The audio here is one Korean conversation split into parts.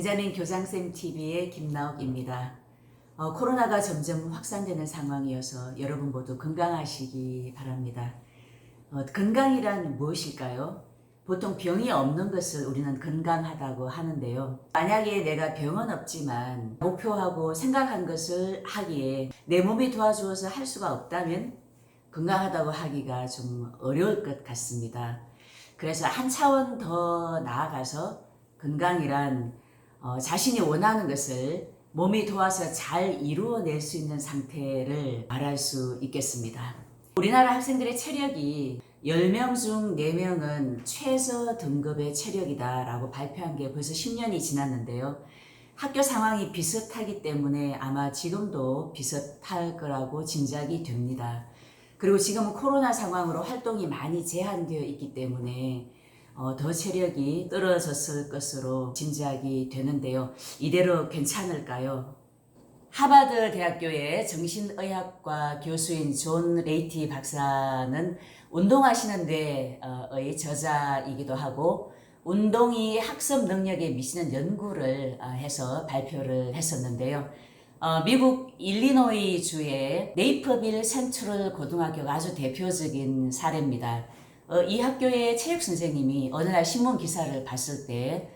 benjamin 교장쌤 TV의 김나옥입니다. 코로나가 점점 확산되는 상황이어서 여러분 모두 건강하시기 바랍니다. 건강이란 무엇일까요? 보통 병이 없는 것을 우리는 건강하다고 하는데요. 만약에 내가 병은 없지만 목표하고 생각한 것을 하기에 내 몸이 도와주어서 할 수가 없다면 건강하다고 하기가 좀 어려울 것 같습니다. 그래서 한 차원 더 나아가서 건강이란 자신이 원하는 것을 몸이 도와서 잘 이루어낼 수 있는 상태를 말할 수 있겠습니다. 우리나라 학생들의 체력이 10명 중 4명은 최저 등급의 체력이다 라고 발표한 게 벌써 10년이 지났는데요. 학교 상황이 비슷하기 때문에 아마 지금도 비슷할 거라고 짐작이 됩니다. 그리고 지금은 코로나 상황으로 활동이 많이 제한되어 있기 때문에 더 체력이 떨어졌을 것으로 짐작이 되는데요. 이대로 괜찮을까요? 하버드 대학교의 정신의학과 교수인 존 레이티 박사는 운동하시는 데의 저자이기도 하고 운동이 학습 능력에 미치는 연구를 해서 발표를 했었는데요. 미국 일리노이 주의 네이퍼빌 센트럴 고등학교가 아주 대표적인 사례입니다. 이 학교의 체육 선생님이 어느 날 신문 기사를 봤을 때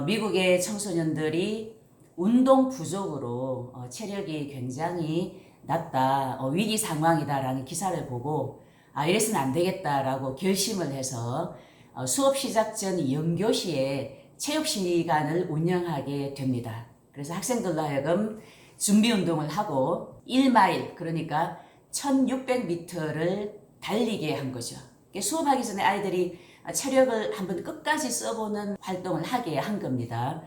미국의 청소년들이 운동 부족으로 체력이 굉장히 낮다, 위기 상황이다라는 기사를 보고 이래서는 안 되겠다라고 결심을 해서 수업 시작 전 연교시에 체육 시간을 운영하게 됩니다. 그래서 학생들로 하여금 준비 운동을 하고 1마일, 그러니까 1600m를 달리게 한 거죠. 수업하기 전에 아이들이 체력을 한번 끝까지 써보는 활동을 하게 한 겁니다.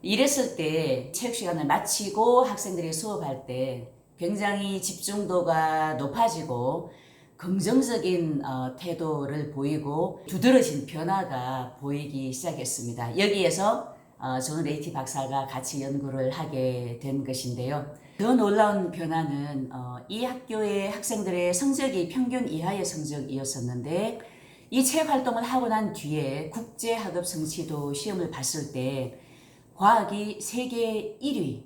이랬을 때 체육 시간을 마치고 학생들이 수업할 때 굉장히 집중도가 높아지고 긍정적인 태도를 보이고 두드러진 변화가 보이기 시작했습니다. 여기에서 존 레이티 박사가 같이 연구를 하게 된 것인데요. 더 놀라운 변화는 이 학교의 학생들의 성적이 평균 이하의 성적이었었는데 이 체육 활동을 하고 난 뒤에 국제학업 성취도 시험을 봤을 때 과학이 세계 1위,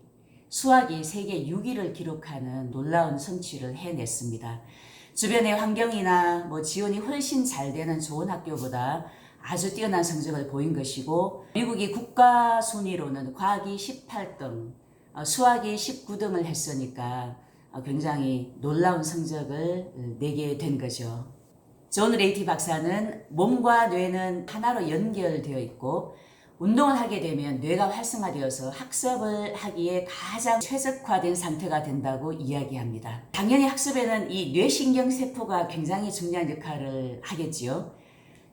수학이 세계 6위를 기록하는 놀라운 성취를 해냈습니다. 주변의 환경이나 지원이 훨씬 잘 되는 좋은 학교보다 아주 뛰어난 성적을 보인 것이고 미국이 국가 순위로는 과학이 18등, 수학이 19등을 했으니까 굉장히 놀라운 성적을 내게 된 거죠. 존 레이티 박사는 몸과 뇌는 하나로 연결되어 있고 운동을 하게 되면 뇌가 활성화되어서 학습을 하기에 가장 최적화된 상태가 된다고 이야기합니다. 당연히 학습에는 이 뇌신경세포가 굉장히 중요한 역할을 하겠지요.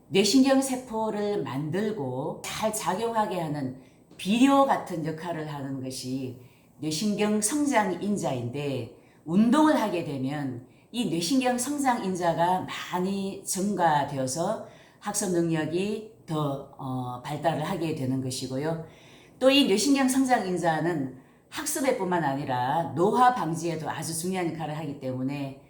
뇌신경세포를 만들고 잘 작용하게 하는 비료 같은 역할을 하는 것이 뇌신경 성장인자인데 운동을 하게 되면 이 뇌신경 성장인자가 많이 증가되어서 학습 능력이 더 발달을 하게 되는 것이고요. 또 이 뇌신경 성장인자는 학습에 뿐만 아니라 노화 방지에도 아주 중요한 역할을 하기 때문에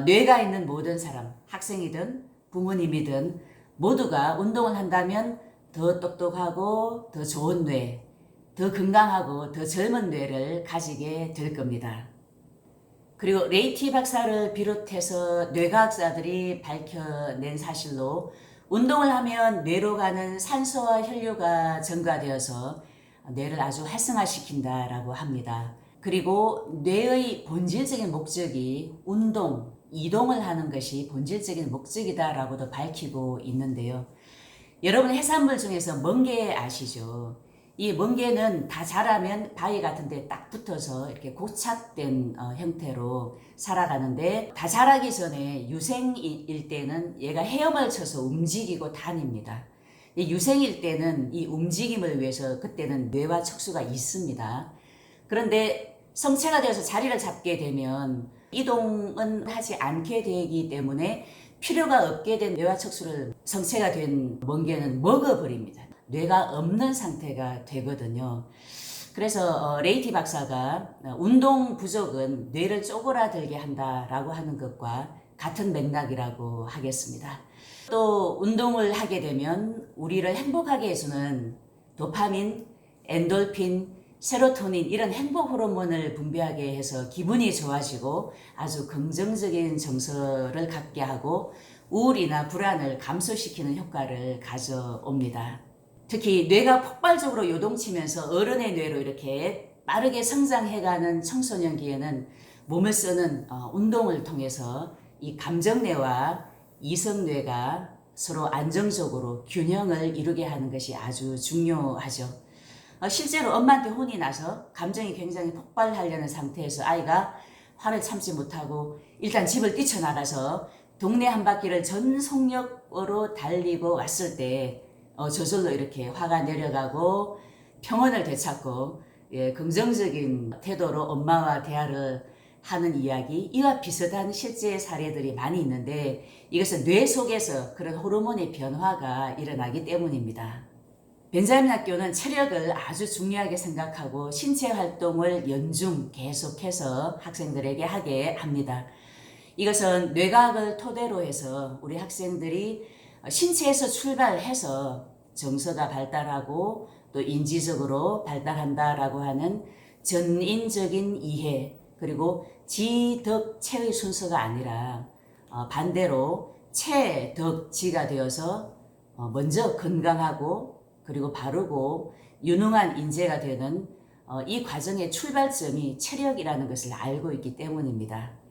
뇌가 있는 모든 사람, 학생이든 부모님이든 모두가 운동을 한다면 더 똑똑하고 더 좋은 뇌, 더 건강하고 더 젊은 뇌를 가지게 될 겁니다. 그리고 레이티 박사를 비롯해서 뇌과학자들이 밝혀낸 사실로 운동을 하면 뇌로 가는 산소와 혈류가 증가되어서 뇌를 아주 활성화시킨다라고 합니다. 그리고 뇌의 본질적인 목적이 운동, 이동을 하는 것이 본질적인 목적이다라고도 밝히고 있는데요. 여러분 해산물 중에서 멍게 아시죠? 이 멍게는 다 자라면 바위 같은 데 딱 붙어서 이렇게 고착된 형태로 살아가는데 다 자라기 전에 유생일 때는 얘가 헤엄을 쳐서 움직이고 다닙니다. 유생일 때는 이 움직임을 위해서 그때는 뇌와 척수가 있습니다. 그런데 성체가 되어서 자리를 잡게 되면 이동은 하지 않게 되기 때문에 필요가 없게 된 뇌와 척수를 성체가 된 멍게는 먹어버립니다. 뇌가 없는 상태가 되거든요. 그래서 레이티 박사가 운동 부족은 뇌를 쪼그라들게 한다라고 하는 것과 같은 맥락이라고 하겠습니다. 또 운동을 하게 되면 우리를 행복하게 해주는 도파민, 엔돌핀, 세로토닌 이런 행복 호르몬을 분비하게 해서 기분이 좋아지고 아주 긍정적인 정서를 갖게 하고 우울이나 불안을 감소시키는 효과를 가져옵니다. 특히 뇌가 폭발적으로 요동치면서 어른의 뇌로 이렇게 빠르게 성장해가는 청소년기에는 몸을 쓰는 운동을 통해서 이 감정뇌와 이성뇌가 서로 안정적으로 균형을 이루게 하는 것이 아주 중요하죠. 실제로 엄마한테 혼이 나서 감정이 굉장히 폭발하려는 상태에서 아이가 화를 참지 못하고 일단 집을 뛰쳐나가서 동네 한 바퀴를 전 속력으로 달리고 왔을 때 저절로 이렇게 화가 내려가고 평온을 되찾고 긍정적인 태도로 엄마와 대화를 하는 이야기, 이와 비슷한 실제 사례들이 많이 있는데 이것은 뇌 속에서 그런 호르몬의 변화가 일어나기 때문입니다. 벤자민 학교는 체력을 아주 중요하게 생각하고 신체 활동을 연중 계속해서 학생들에게 하게 합니다. 이것은 뇌과학을 토대로 해서 우리 학생들이 신체에서 출발해서 정서가 발달하고 또 인지적으로 발달한다라고 하는 전인적인 이해, 그리고 지덕체의 순서가 아니라 반대로 체덕지가 되어서 먼저 건강하고 그리고 바르고 유능한 인재가 되는 이 과정의 출발점이 체력이라는 것을 알고 있기 때문입니다.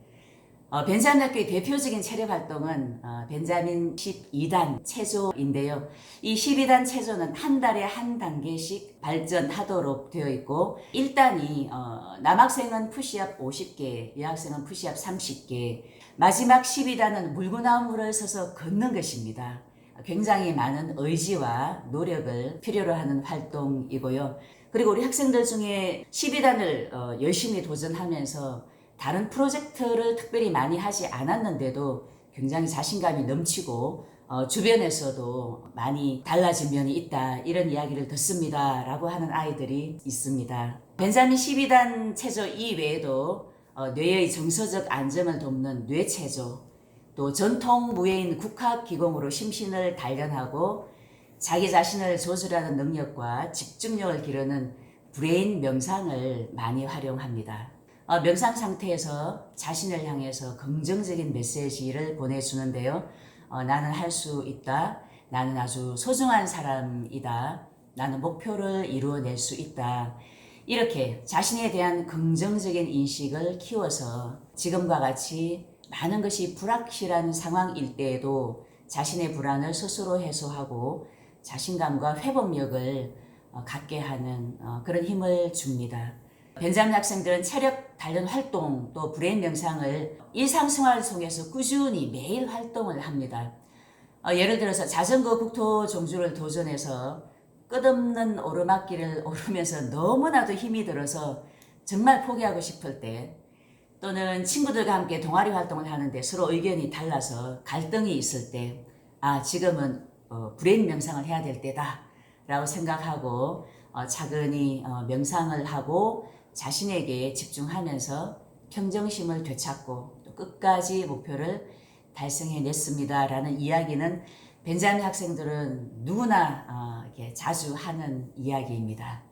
벤자민 학교의 대표적인 체력 활동은 벤자민 12단 체조인데요. 이 12단 체조는 한 달에 한 단계씩 발전하도록 되어 있고 1단이 남학생은 푸시업 50개, 여학생은 푸시업 30개, 마지막 12단은 물구나무를 서서 걷는 것입니다. 굉장히 많은 의지와 노력을 필요로 하는 활동이고요. 그리고 우리 학생들 중에 12단을 열심히 도전하면서 다른 프로젝트를 특별히 많이 하지 않았는데도 굉장히 자신감이 넘치고 주변에서도 많이 달라진 면이 있다, 이런 이야기를 듣습니다 라고 하는 아이들이 있습니다. 벤자민 12단 체조 이외에도 뇌의 정서적 안정을 돕는 뇌체조, 또 전통 무예인 국학기공으로 심신을 단련하고 자기 자신을 조절하는 능력과 집중력을 기르는 브레인 명상을 많이 활용합니다. 명상 상태에서 자신을 향해서 긍정적인 메시지를 보내주는데요. 나는 할 수 있다. 나는 아주 소중한 사람이다. 나는 목표를 이루어낼 수 있다. 이렇게 자신에 대한 긍정적인 인식을 키워서 지금과 같이 많은 것이 불확실한 상황일 때에도 자신의 불안을 스스로 해소하고 자신감과 회복력을 갖게 하는 그런 힘을 줍니다. 벤자민 학생들은 체력 단련 활동 또 브레인 명상을 일상생활 속에서 꾸준히 매일 활동을 합니다. 예를 들어서 자전거 국토 종주를 도전해서 끝없는 오르막길을 오르면서 너무나도 힘이 들어서 정말 포기하고 싶을 때, 또는 친구들과 함께 동아리 활동을 하는데 서로 의견이 달라서 갈등이 있을 때, 지금은 브레인 명상을 해야 될 때다 라고 생각하고 차근히 명상을 하고 자신에게 집중하면서 평정심을 되찾고 또 끝까지 목표를 달성해냈습니다 라는 이야기는 벤자민 학생들은 누구나 자주 하는 이야기입니다.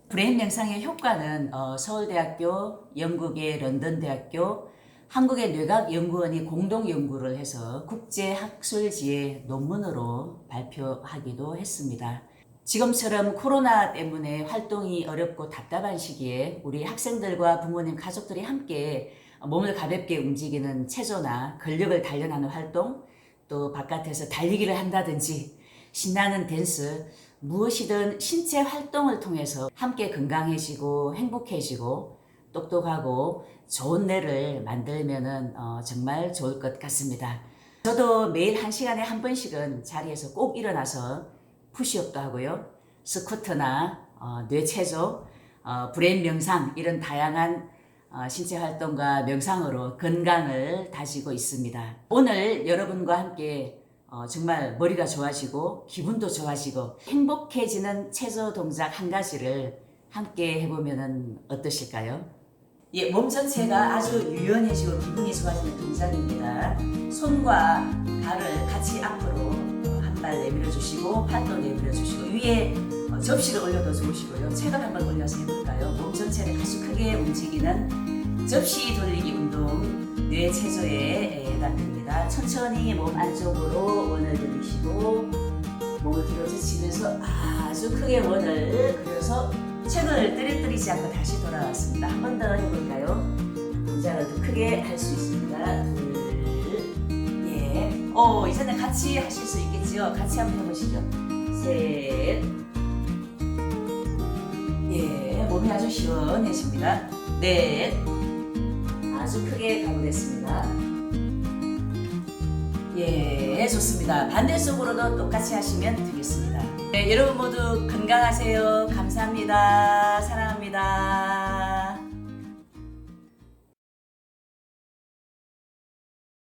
브레인 명상의 효과는 서울대학교, 영국의 런던대학교, 한국의 뇌과학연구원이 공동 연구를 해서 국제학술지에 논문으로 발표하기도 했습니다. 지금처럼 코로나 때문에 활동이 어렵고 답답한 시기에 우리 학생들과 부모님, 가족들이 함께 몸을 가볍게 움직이는 체조나 근력을 단련하는 활동, 또 바깥에서 달리기를 한다든지 신나는 댄스, 무엇이든 신체 활동을 통해서 함께 건강해지고 행복해지고 똑똑하고 좋은 뇌를 만들면은 정말 좋을 것 같습니다. 저도 매일 1시간에 한 번씩은 자리에서 꼭 일어나서 푸시업도 하고요. 스쿼트나 뇌체조, 브레인 명상 이런 다양한 신체 활동과 명상으로 건강을 다지고 있습니다. 오늘 여러분과 함께 정말 머리가 좋아지고 기분도 좋아지고 행복해지는 체조 동작 한 가지를 함께 해보면 어떠실까요? 몸 전체가 아주 유연해지고 기분이 좋아지는 동작입니다. 손과 발을 같이 앞으로 한 발 내밀어 주시고 팔도 내밀어 주시고 위에 접시를 올려도 좋으시고요. 책을 한번 올려서 해볼까요? 몸 전체를 아주 크게 움직이는 접시 돌리기 운동, 뇌 체조에 해당됩니다. 천천히 몸 안쪽으로 원을 그리시고 몸을 뒤로 젖히면서 아주 크게 원을 그려서 책을 뜨리뜨리지 않고 다시 돌아왔습니다. 한 번 더 해볼까요? 동작을 더 크게 할 수 있습니다. 둘, 예. 이제는 같이 하실 수 있겠지요? 같이 한번 해보시죠. 셋, 예, 몸이 아주 시원해집니다. 넷, 아주 크게 가보겠습니다. 예, 좋습니다. 반대쪽으로도 똑같이 하시면 되겠습니다. 네, 여러분 모두 건강하세요. 감사합니다. 사랑합니다.